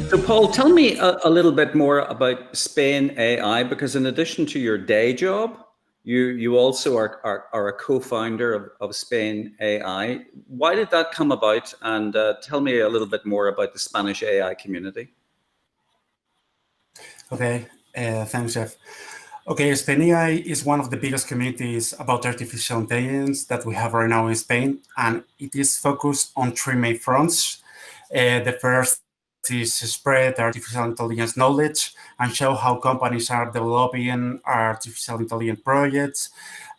So, Paul, tell me a little bit more about Spain AI, because in addition to your day job, you also are a co-founder of Spain AI. Why did that come about? And tell me a little bit more about the Spanish AI community. Okay, thanks, Jeff. Okay, SpainAI is one of the biggest communities about artificial intelligence that we have right now in Spain, and it is focused on three main fronts. The first is spread artificial intelligence knowledge and show how companies are developing artificial intelligence projects.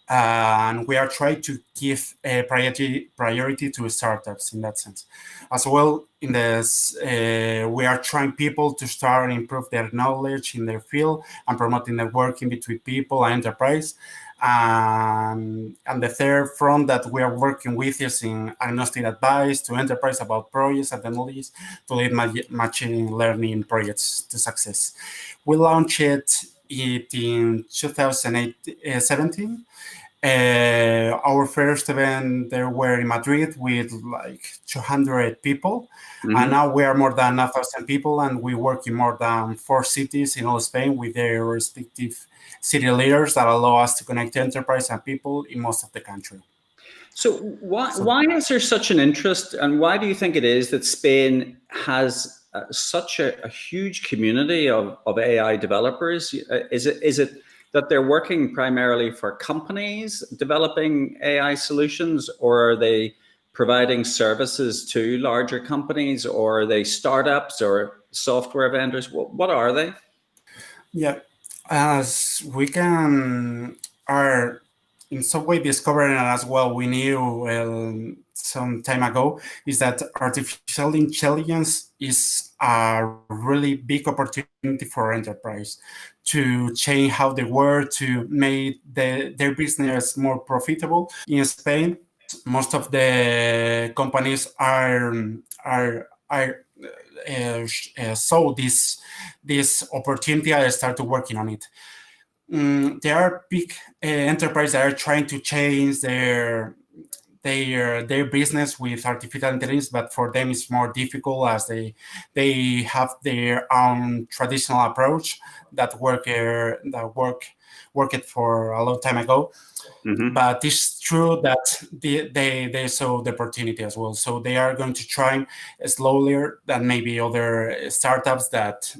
And we are trying to give a priority to startups in that sense. As well, in this, we are trying people to start and improve their knowledge in their field and promoting networking between people and enterprise. And the third front that we are working with is in agnostic advice to enterprise about projects and technologies to lead machine learning projects to success. We launched it in 2017. Our first event there were in Madrid with like 200 people, and now we are more than 1,000 people, and we work in more than 4 cities in all Spain with their respective city leaders that allow us to connect enterprise and people in most of the country. So why is there such an interest, and why do you think it is that Spain has such a huge community of AI developers? Is it that they're working primarily for companies developing AI solutions, or are they providing services to larger companies, or are they startups or software vendors? What are they? Yeah, as we are in some way discovering as well, we knew some time ago, is that artificial intelligence is a really big opportunity for enterprise to change how they work, to make their business more profitable. In Spain, most of the companies saw this opportunity and started working on it. There are big enterprises that are trying to change their business with artificial intelligence, but for them it's more difficult as they have their own traditional approach that worked for a long time ago. But it's true that they saw the opportunity as well. So they are going to try slower than maybe other startups that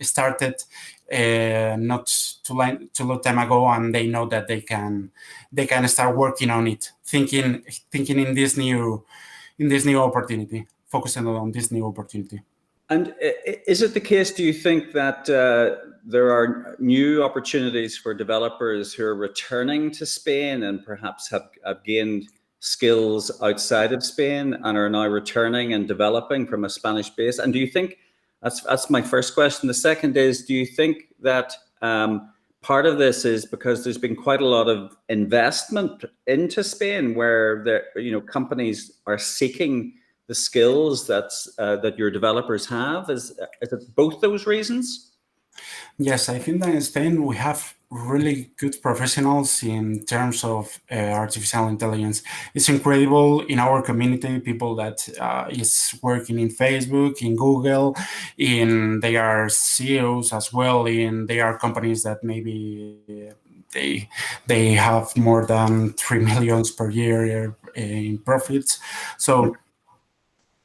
started not too long time ago, and they know that they can start working on it, thinking in this new opportunity, focusing on this new opportunity. And is it the case, do you think, that there are new opportunities for developers who are returning to Spain and perhaps have gained skills outside of Spain and are now returning and developing from a Spanish base? And do you think, that's my first question. The second is, do you think that part of this is because there's been quite a lot of investment into Spain, where companies are seeking the skills that your developers have? Is it both those reasons? Yes, I think that in Spain we have really good professionals in terms of artificial intelligence. It's incredible in our community, people that is working in Facebook, in Google, they are CEOs as well, they are companies that maybe they have more than 3 million per year in profits. So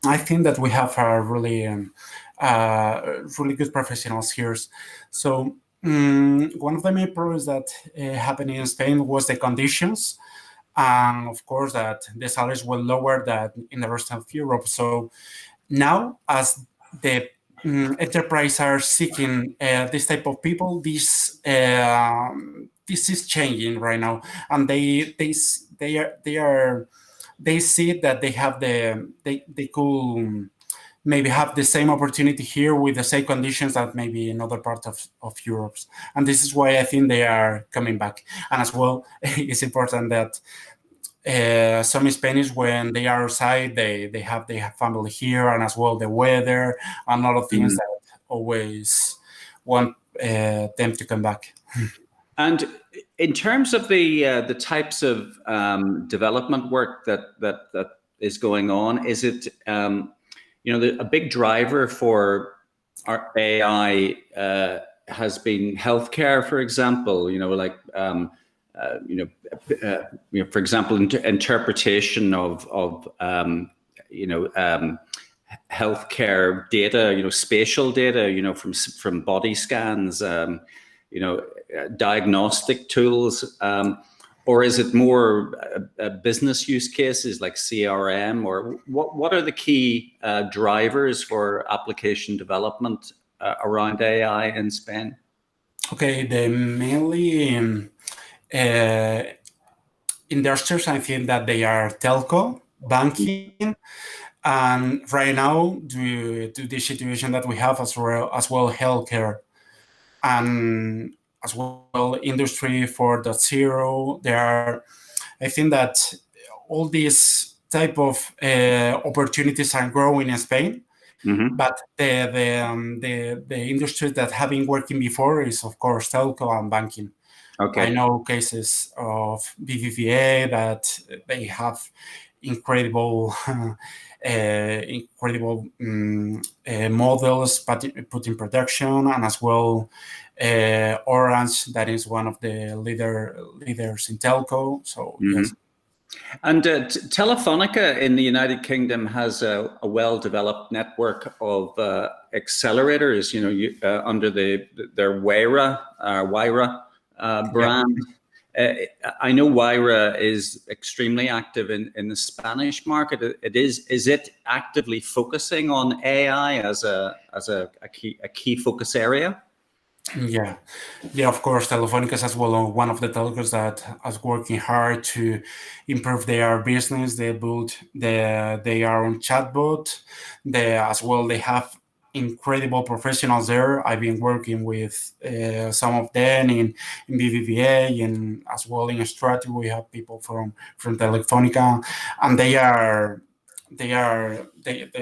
I think that we have a really good professionals here. So one of the main problems that happened in Spain was the conditions, and of course that the salaries were lower than in the rest of Europe. So now, as the enterprise are seeking this type of people, this is changing right now, and they see that they could maybe have the same opportunity here with the same conditions that maybe in other parts of Europe. And this is why I think they are coming back. And as well, it's important that some Spanish, when they are outside, they have family here, and as well the weather and a lot of things that always want them to come back. And in terms of the types of development work that is going on, is it a big driver for our AI has been healthcare, for example. Like for example, interpretation of healthcare data, spatial data, from body scans, diagnostic tools, or is it more business use cases like CRM, or what are the key drivers for application development around AI in Spain? Okay, the mainly industries, I think that they are telco, banking, and right now, due to the situation that we have as well healthcare, and as well industry 4.0, there are, I think that all these type of opportunities are growing in Spain. Mm-hmm. But the industries that have been working before is, of course, telco and banking. Okay. I know cases of BBVA that they have incredible models put in production, and as well Orange, that is one of the leaders in telco. So yes. And Telefonica in the United Kingdom has a well-developed network of accelerators, under their Wayra brand. I know Wayra is extremely active in the Spanish market. Is it actively focusing on AI as a key focus area? Yeah, of course, Telefonica is as well one of the telcos that is working hard to improve their business. They built their own chatbot. They have incredible professionals there. I've been working with some of them in BBVA, and as well in Strategy we have people from Telefonica, and they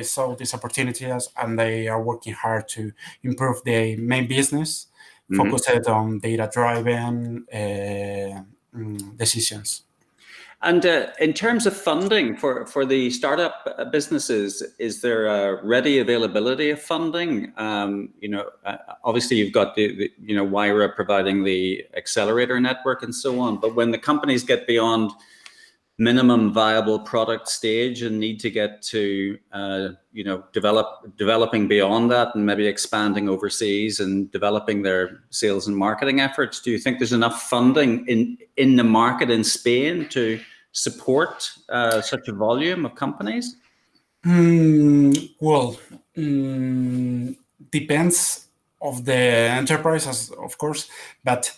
saw these opportunities, and they are working hard to improve their main business, focused on data-driven decisions. And in terms of funding for the startup businesses, is there a ready availability of funding? Obviously you've got the Wayra providing the accelerator network and so on, but when the companies get beyond minimum viable product stage and need to get to developing beyond that, and maybe expanding overseas and developing their sales and marketing efforts, do you think there's enough funding in the market in Spain to support such a volume of companies? Well, depends of the enterprise, of course, but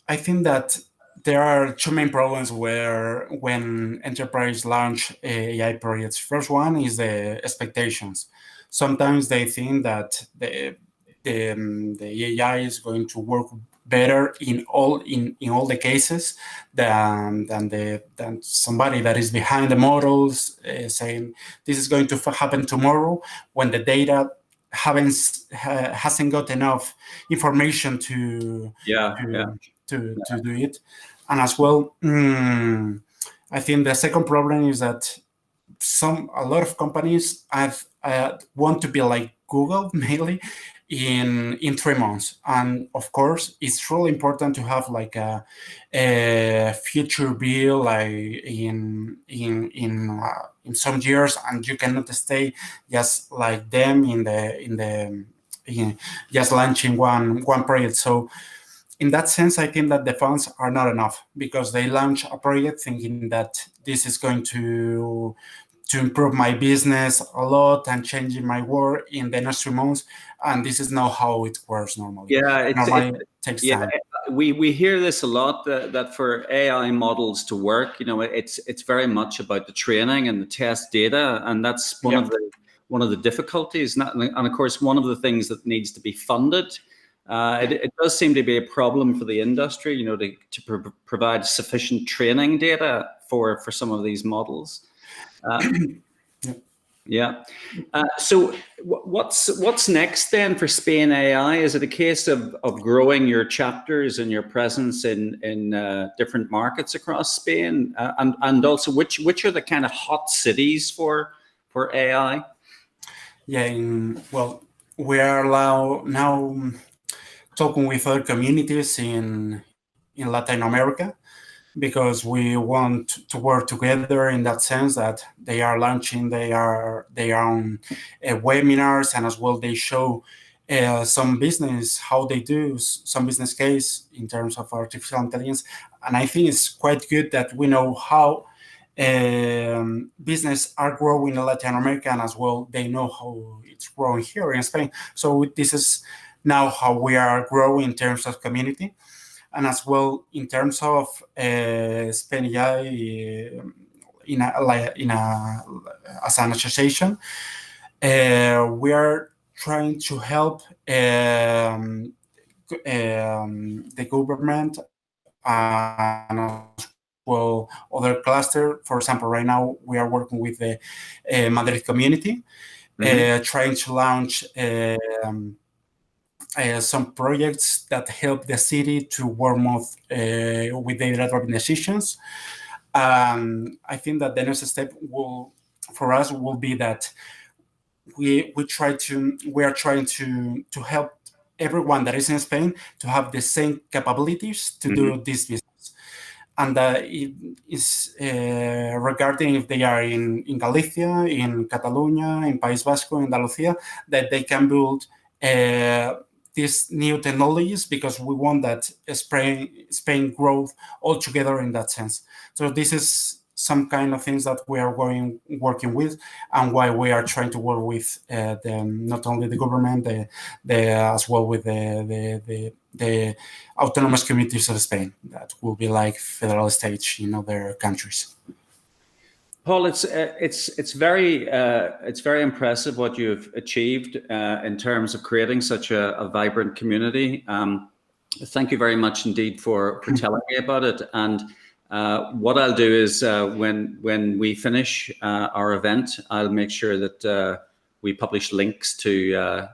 I think that there are two main problems when enterprise launch AI projects. First one is the expectations. Sometimes they think that the AI is going to work better in all the cases than somebody that is behind the models saying this is going to happen tomorrow, when the data hasn't got enough information to do it. And as well, I think the second problem is that a lot of companies want to be like Google mainly in 3 months, and of course it's really important to have like a future view, like in some years, and you cannot stay just like them just launching one project. So in that sense, I think that the funds are not enough, because they launch a project thinking that this is going to improve my business a lot and changing my work in the next 3 months, and this is not how it works normally. Yeah, it takes time. We hear this a lot, that for AI models to work, it's very much about the training and the test data, and that's one of the difficulties. And of course, one of the things that needs to be funded. It does seem to be a problem for the industry, to provide sufficient training data for some of these models. So what's next then for SpainAI? Is it a case of growing your chapters and your presence in different markets across Spain, and also which are the kind of hot cities for AI? Yeah, we are now talking with other communities in Latin America, because we want to work together in that sense, that they are launching their own webinars, and as well they show some business, how they do some business case in terms of artificial intelligence. And I think it's quite good that we know how business are growing in Latin America, and as well they know how it's growing here in Spain. So this is now how we are growing in terms of community. And as well, in terms of SpainAI, as an association, we are trying to help the government and as well other cluster. For example, right now we are working with the Madrid community, trying to launch some projects that help the city to work more with data-driven decisions. I think that the next step for us will be that we are trying to help everyone that is in Spain to have the same capabilities to do this business. And it is regarding if they are in Galicia, in Catalonia, in País Vasco, in Andalusia, that they can build these new technologies, because we want that Spain growth all together in that sense. So this is some kind of things that we are working with, and why we are trying to work with not only the government, as well with the autonomous communities of Spain, that will be like federal states in other countries. Paul, it's very impressive what you've achieved in terms of creating such a vibrant community. Thank you very much indeed for telling me about it. And what I'll do is when we finish our event, I'll make sure that we publish links to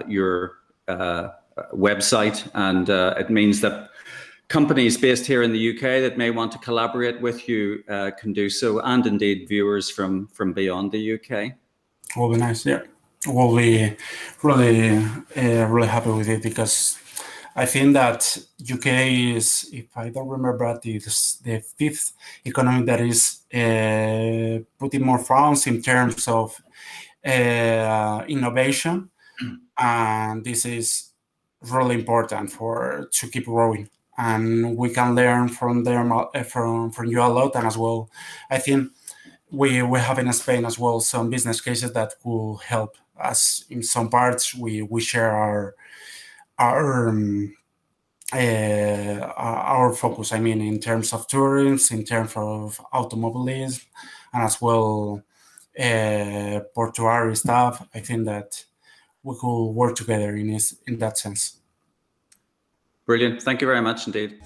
your website, and it means that companies based here in the UK that may want to collaborate with you can do so, and indeed viewers from beyond the UK. Will be nice, yeah. We'll be really happy with it, because I think that UK is, if I don't remember, it's the 5th economy that is putting more funds in terms of innovation, and this is really important to keep growing. And we can learn from them, from you a lot. And as well, I think we have in Spain as well some business cases that will help us in some parts. We share our focus. I mean, in terms of tourism, in terms of automobilism, and as well portuary stuff. I think that we could work together in that sense. Brilliant. Thank you very much indeed.